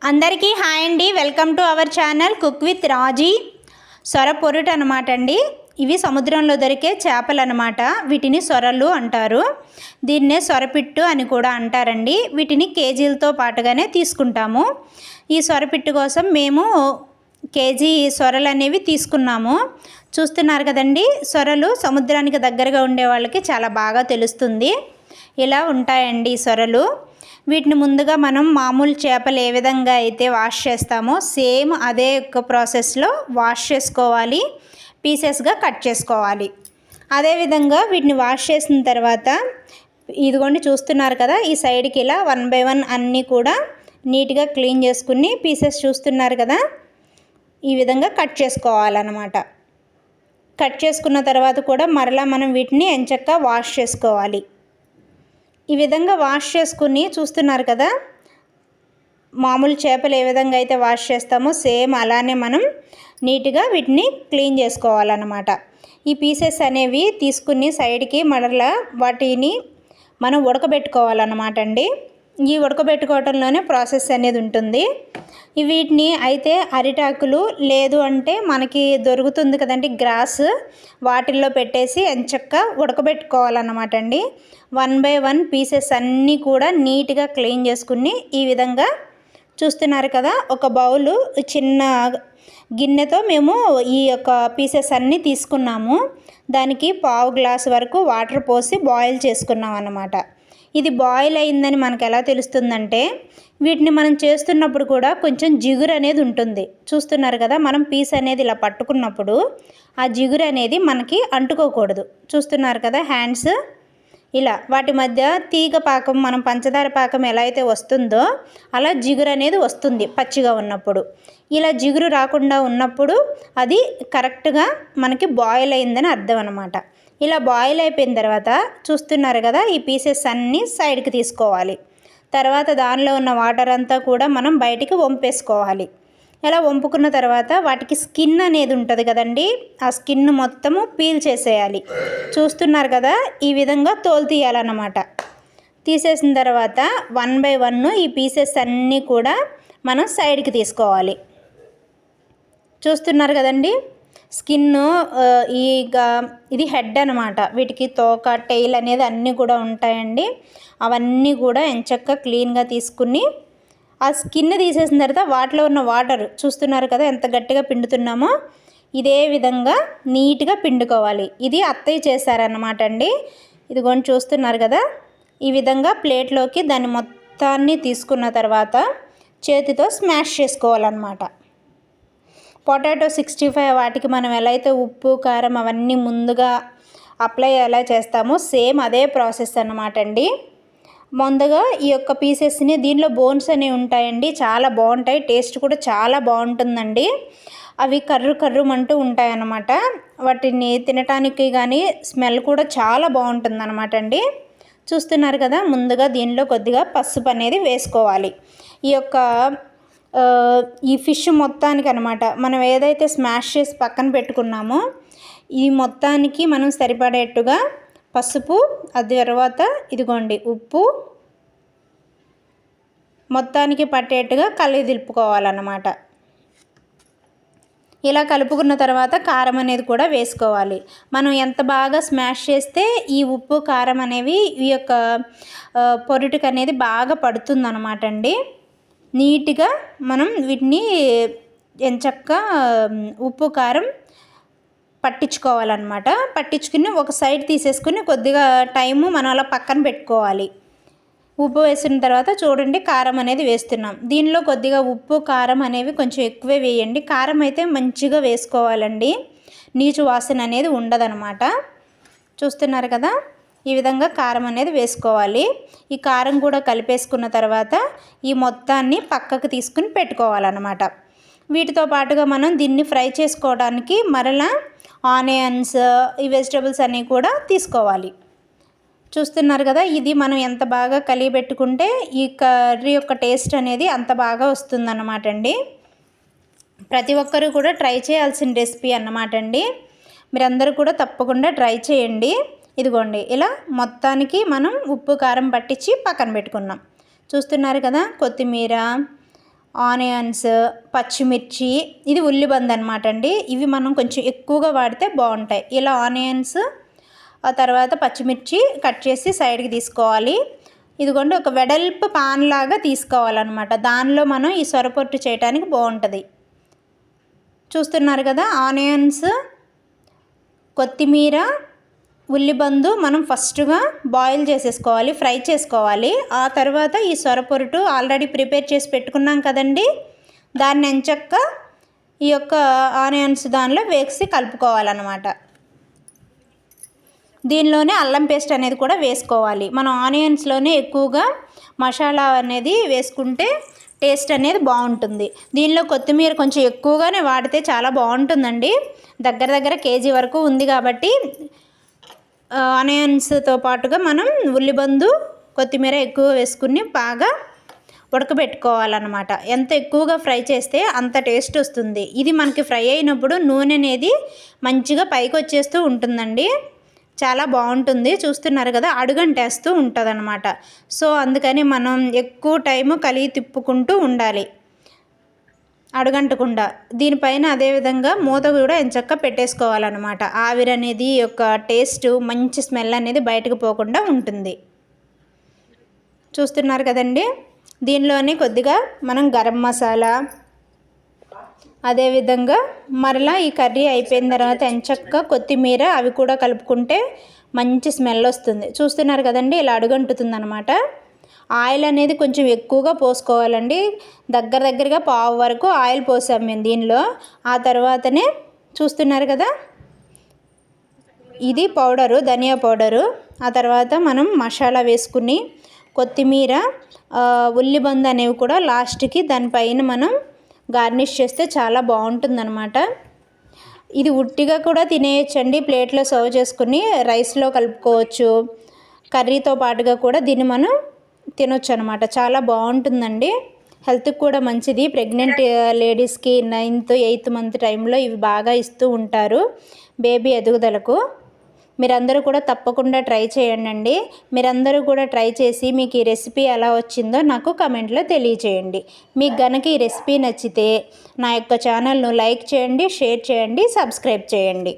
అందరికీ హాయ్ అండి. Welcome to our channel cook with Raji. సొర పొరుటు అనమాట అండి. ఇవి సముద్రంలో దొరికే చేపలు అనమాట. వీటిని సొరలు అంటారు. దీన్నే సొరపిట్టు అని కూడా అంటారండి. వీటిని కేజీలతో పాటుగానే తీసుకుంటాము. ఈ సొరపిట్టు కోసం మేము కేజీ సొరలు అనేవి తీసుకున్నాము. చూస్తున్నారు కదండి, సొరలు సముద్రానికి దగ్గరగా ఉండే వాళ్ళకి చాలా బాగా తెలుస్తుంది. ఇలా ఉంటాయండి ఈ సొరలు. వీటిని ముందుగా మనం మామూలు చేపలు ఏ విధంగా అయితే వాష్ చేస్తామో సేమ్ అదే ఒక ప్రాసెస్లో వాష్ చేసుకోవాలి, పీసెస్గా కట్ చేసుకోవాలి. అదేవిధంగా వీటిని వాష్ చేసిన తర్వాత ఇదిగోండి చూస్తున్నారు కదా, ఈ సైడ్కి ఇలా 1 by 1 అన్నీ కూడా నీట్గా క్లీన్ చేసుకుని పీసెస్ చూస్తున్నారు కదా, ఈ విధంగా కట్ చేసుకోవాలన్నమాట. కట్ చేసుకున్న తర్వాత కూడా మరలా మనం వీటిని ఎంచక్కా వాష్ చేసుకోవాలి. ఈ విధంగా వాష్ చేసుకుని చూస్తున్నారు కదా, మామూలు చేపలు ఏ విధంగా అయితే వాష్ చేస్తామో సేమ్ అలానే మనం నీట్గా వీటిని క్లీన్ చేసుకోవాలన్నమాట. ఈ పీసెస్ అనేవి తీసుకుని సైడ్కి మరలా వాటిని మనం ఉడకబెట్టుకోవాలన్నమాట అండి. ఈ ఉడకబెట్టుకోవడంలోనే ప్రాసెస్ అనేది ఉంటుంది. వీటిని అయితే అరిటాకులు లేదు అంటే మనకి దొరుకుతుంది కదండి గ్రాస్, వాటిల్లో పెట్టేసి ఎంచక్కా ఉడకబెట్టుకోవాలన్నమాట అండి. 1 by 1 పీసెస్ అన్నీ కూడా నీట్గా క్లీన్ చేసుకుని ఈ విధంగా చూస్తున్నారు కదా, ఒక బౌలు చిన్న గిన్నెతో మేము ఈ యొక్క పీసెస్ అన్నీ తీసుకున్నాము. దానికి 1/2 గ్లాస్ వరకు వాటర్ పోసి బాయిల్ చేసుకున్నాం అన్నమాట. ఇది బాయిల్ అయిందని మనకు ఎలా తెలుస్తుందంటే, వీటిని మనం చేస్తున్నప్పుడు కూడా కొంచెం జిగురు అనేది ఉంటుంది. చూస్తున్నారు కదా, మనం పీస్ అనేది ఇలా పట్టుకున్నప్పుడు ఆ జిగురు అనేది మనకి అంటుకోకూడదు. చూస్తున్నారు కదా, హ్యాండ్స్ ఇలా వాటి మధ్య తీగ పాకం, మనం పంచదార పాకం ఎలా అయితే వస్తుందో అలా జిగురు అనేది వస్తుంది పచ్చిగా ఉన్నప్పుడు. ఇలా జిగురు రాకుండా ఉన్నప్పుడు అది కరెక్ట్గా మనకి బాయిల్ అయిందని అర్థం అన్నమాట. ఇలా బాయిల్ అయిపోయిన తర్వాత చూస్తున్నారు కదా, ఈ పీసెస్ అన్నీ సైడ్కి తీసుకోవాలి. తర్వాత దానిలో ఉన్న వాటర్ అంతా కూడా మనం బయటికి వంపేసుకోవాలి. ఇలా వంపుకున్న తర్వాత వాటికి స్కిన్ అనేది ఉంటుంది కదండి, ఆ స్కిన్ మొత్తము పీల్ చేసేయాలి. చూస్తున్నారు కదా, ఈ విధంగా తోలు తీయాలన్నమాట. తీసేసిన తర్వాత 1 by 1 ఈ పీసెస్ అన్నీ కూడా మనం సైడ్కి తీసుకోవాలి. చూస్తున్నారు కదండి, స్కిన్ ఇది హెడ్ అనమాట. వీటికి తోక, టెయిల్ అనేది అన్నీ కూడా ఉంటాయండి. అవన్నీ కూడా ఎంచక్కా క్లీన్గా తీసుకుని ఆ స్కిన్ తీసేసిన తర్వాత వాటిలో ఉన్న వాటర్ చూస్తున్నారు కదా ఎంత గట్టిగా పిండుతున్నామో, ఇదే విధంగా నీట్గా పిండుకోవాలి. ఇది అత్తయ్య చేశారన్నమాట అండి. ఇదిగోండి చూస్తున్నారు కదా, ఈ విధంగా ప్లేట్లోకి దాన్ని మొత్తాన్ని తీసుకున్న తర్వాత చేతితో స్మాష్ చేసుకోవాలన్నమాట. పొటాటో 65 వాటికి మనం ఎలా అయితే ఉప్పు, కారం అవన్నీ ముందుగా అప్లై ఎలా చేస్తామో సేమ్ అదే ప్రాసెస్ అన్నమాట అండి. ముందుగా ఈ యొక్క పీసెస్ని, దీనిలో బోన్స్ అనేవి ఉంటాయండి, చాలా బాగుంటాయి, టేస్ట్ కూడా చాలా బాగుంటుందండి. అవి కర్రుమంటూ ఉంటాయి అన్నమాట. వాటిని తినటానికి కానీ స్మెల్ కూడా చాలా బాగుంటుంది అనమాట అండి. చూస్తున్నారు కదా, ముందుగా దీనిలో కొద్దిగా పసుపు అనేది వేసుకోవాలి. ఈ ఫిష్ మొత్తానికి అనమాట మనం ఏదైతే స్మాష్ చేసి పక్కన పెట్టుకున్నామో ఈ మొత్తానికి మనం సరిపడేట్టుగా పసుపు, అది తర్వాత ఇదిగోండి ఉప్పు మొత్తానికి పట్టేట్టుగా కలిదిలుపుకోవాలన్నమాట. ఇలా కలుపుకున్న తర్వాత కారం అనేది కూడా వేసుకోవాలి. మనం ఎంత బాగా స్మాష్ చేస్తే ఈ ఉప్పు, కారం అనేవి ఈ యొక్క పొరుటుకు అనేది బాగా పడుతుందన్నమాట అండి. నీట్గా మనం వీటిని ఎంచక్కా ఉప్పు, కారం పట్టించుకోవాలన్నమాట. పట్టించుకుని ఒక సైడ్ తీసేసుకుని కొద్దిగా టైము మనం అలా పక్కన పెట్టుకోవాలి. ఉప్పు వేసిన తర్వాత చూడండి, కారం అనేది వేస్తున్నాం. దీనిలో కొద్దిగా ఉప్పు, కారం అనేవి కొంచెం ఎక్కువే వేయండి. కారం అయితే మంచిగా వేసుకోవాలండి, నీచు వాసన అనేది ఉండదన్నమాట. చూస్తున్నారు కదా, ఈ విధంగా కారం అనేది వేసుకోవాలి. ఈ కారం కూడా కలిపేసుకున్న తర్వాత ఈ మొత్తాన్ని పక్కకు తీసుకుని పెట్టుకోవాలన్నమాట. వీటితో పాటుగా మనం దీన్ని ఫ్రై చేసుకోవడానికి మరలా ఆనియన్స్, ఈ వెజిటబుల్స్ అన్నీ కూడా తీసుకోవాలి. చూస్తున్నారు కదా, ఇది మనం ఎంత బాగా కలిపెట్టుకుంటే ఈ కర్రీ యొక్క టేస్ట్ అనేది అంత బాగా వస్తుందన్నమాట అండి. ప్రతి ఒక్కరూ కూడా ట్రై చేయాల్సిన రెసిపీ అన్నమాట అండి. మీరందరూ కూడా తప్పకుండా ట్రై చేయండి. ఇదిగోండి, ఇలా మొత్తానికి మనం ఉప్పు, కారం పట్టించి పక్కన పెట్టుకున్నాం. చూస్తున్నారు కదా, కొత్తిమీర, ఆనియన్స్, పచ్చిమిర్చి, ఇది ఉల్లిబంద అనమాట అండి. ఇవి మనం కొంచెం ఎక్కువగా వాడితే బాగుంటాయి. ఇలా ఆనియన్స్, ఆ తర్వాత పచ్చిమిర్చి కట్ చేసి సైడ్కి తీసుకోవాలి. ఇదిగోండి ఒక వెడల్పు పాన్ లాగా తీసుకోవాలన్నమాట. దానిలో మనం ఈ సొరపొట్టు చేయడానికి బాగుంటుంది. చూస్తున్నారు కదా, ఆనియన్స్, కొత్తిమీర, ఉల్లిబందు మనం ఫస్ట్గా బాయిల్ చేసేసుకోవాలి, ఫ్రై చేసుకోవాలి. ఆ తర్వాత ఈ సొరపొరుటు ఆల్రెడీ ప్రిపేర్ చేసి పెట్టుకున్నాం కదండి, దాన్ని ఎంచక్క ఈ యొక్క ఆనియన్స్ దానిలో వేసి కలుపుకోవాలన్నమాట. దీనిలోనే అల్లం పేస్ట్ అనేది కూడా వేసుకోవాలి. మనం ఆనియన్స్లోనే ఎక్కువగా మసాలా అనేది వేసుకుంటే టేస్ట్ అనేది బాగుంటుంది. దీనిలో కొత్తిమీర కొంచెం ఎక్కువగానే వాడితే చాలా బాగుంటుందండి. దగ్గర కేజీ వరకు ఉంది కాబట్టి ఆనియన్స్తో పాటుగా మనం ఉల్లిబందు, కొత్తిమీర ఎక్కువ వేసుకుని బాగా ఉడకబెట్టుకోవాలన్నమాట. ఎంత ఎక్కువగా ఫ్రై చేస్తే అంత టేస్ట్ వస్తుంది. ఇది మనకి ఫ్రై అయినప్పుడు నూనె అనేది మంచిగా పైకి వచ్చేస్తూ ఉంటుందండి. చాలా బాగుంటుంది. చూస్తున్నారు కదా, అడుగంటేస్తూ ఉంటుందన్నమాట. సో అందుకని మనం ఎక్కువ టైము కలిగి తిప్పుకుంటూ ఉండాలి, అడుగంటకుండా. దీనిపైన అదేవిధంగా మూత కూడా ఎంచక్క పెట్టేసుకోవాలన్నమాట. ఆవిరి అనేది యొక్క టేస్ట్, మంచి స్మెల్ అనేది బయటకు పోకుండా ఉంటుంది. చూస్తున్నారు కదండి, దీనిలోనే కొద్దిగా మనం గరం మసాలా, అదేవిధంగా మరలా ఈ కర్రీ అయిపోయిన తర్వాత ఎంచక్క కొత్తిమీర అవి కూడా కలుపుకుంటే మంచి స్మెల్ వస్తుంది. చూస్తున్నారు కదండి, ఇలా అడుగంటుతుంది అనమాట. ఆయిల్ అనేది కొంచెం ఎక్కువగా పోసుకోవాలండి. దగ్గరగా పావు వరకు ఆయిల్ పోసాం మేము దీనిలో. ఆ తర్వాతనే చూస్తున్నారు కదా, ఇది పౌడరు, ధనియా పౌడరు. ఆ తర్వాత మనం మసాలా వేసుకుని కొత్తిమీర, ఉల్లిబంద అనేవి కూడా లాస్ట్కి దానిపైన మనం గార్నిష్ చేస్తే చాలా బాగుంటుందన్నమాట. ఇది ఉట్టిగా కూడా తినేయచ్చండి, ప్లేట్లో సర్వ్ చేసుకుని రైస్లో కలుపుకోవచ్చు. కర్రీతో పాటుగా కూడా దీన్ని మనం తినొచ్చు అనమాట. చాలా బాగుంటుందండి, హెల్త్కి కూడా మంచిది. ప్రెగ్నెంట్ లేడీస్కి 9th, 8th మంత్ టైంలో ఇవి బాగా ఇస్తూ ఉంటారు బేబీ ఎదుగుదలకు. మీరందరూ కూడా తప్పకుండా ట్రై చేయండి. మీరందరూ కూడా ట్రై చేసి మీకు ఈ రెసిపీ ఎలా వచ్చిందో నాకు కమెంట్లో తెలియచేయండి. మీకు గనక ఈ రెసిపీ నచ్చితే నా యొక్క ఛానల్ను లైక్ చేయండి, షేర్ చేయండి, సబ్స్క్రైబ్ చేయండి.